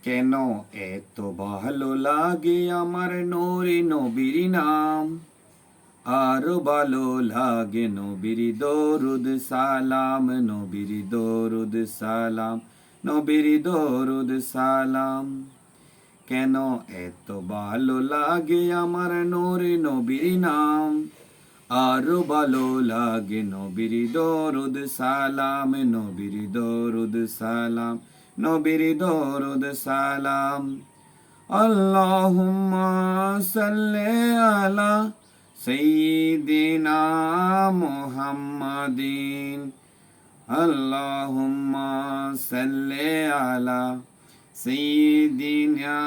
কেন এত ভালো লাগে আমার নূরে নবীর নাম, আরো ভালো লাগে নবীর দরুদ সালাম, নবীর দরুদ সালাম, নবীর দরুদ সালাম। কেন এত ভালো লাগে আমার নূরে নবীর নাম, আরো ভালো লাগে নবীর দরুদ সালাম, নবীর দরুদ সালাম, নবীর দরুদ সালাম। আল্লাহুম্মা সাল্লি আলা সাইয়্যিদিনা মুহাম্মাদিন, আল্লাহুম্মা সাল্লি আলা সাইয়্যিদিনা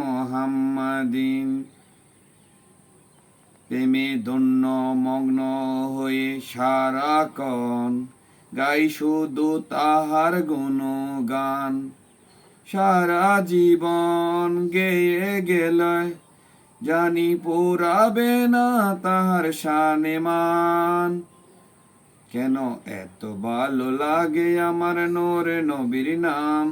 মুহাম্মাদিন। প্রেমে ধন্য মগ্ন হয়ে সারাক্ষণ গাই শুধু তাহার গুণগান, সারা জীবন গেয়ে গেলে জানি পুরাবে না তাহার শানে মান। কেন এত ভালো লাগে আমার নূরে নবীর নাম,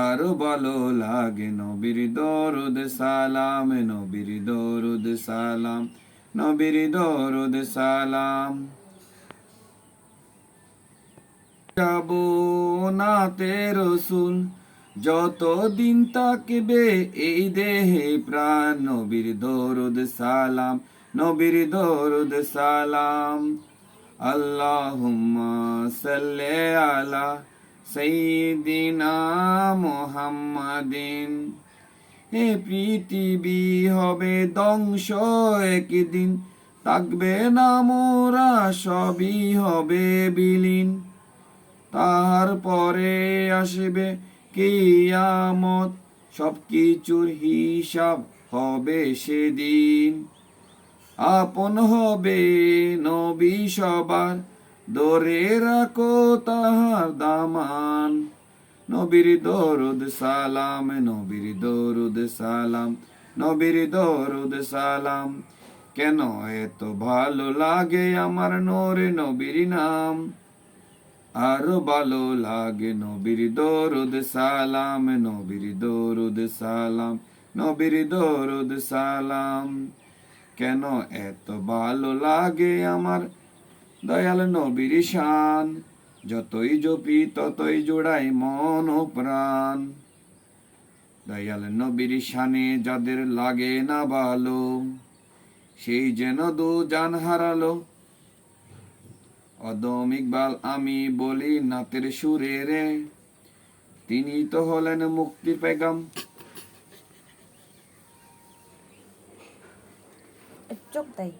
আরো ভালো লাগে নবীর দরুদ সালাম, নবীর দরুদ সালাম, নবীর দরুদ সালাম। যাব নাতে রসুল যতদিন থাকবে এই দেহে প্রাণ, নবীর দরুদ সালাম, নবীর দরুদ সালাম। আল্লাহুম্মা সাল্লি আলা সাইয়্যিদিনা মুহাম্মাদিন। এ পৃথিবী হবে ধ্বংস একদিন, থাকবে না মোরা সবই হবে বিলীন। তাহার পরে আসবে কিয়ামত, সবকিছুর হিসাব হবে সেদিন। আপন হবে নবী সবার, ধরে রাখো তাহার দামান। নবীর দরুদ সালাম, নবীর দরুদ সালাম, নবীর দরুদ সালাম। কেন এত ভালো লাগে আমার নূরে নবীর নাম, আরো ভালো লাগে নবীর দরুদ সালাম, নবীর দরুদ সালাম, নবীর দরুদ সালাম। কেন এত ভালো লাগে আমার দয়াল নবীর শান, যতই জপি ততই জোড়াই মন ও প্রাণ। দয়াল নবীর শানে যাদের লাগে না ভালো, সেই যেন দু জান হারালো। অদম ইকবাল আমি বলি নাতের সুরে রে, তিনি তো হলেন মুক্তি পেগাম। চোখ তাই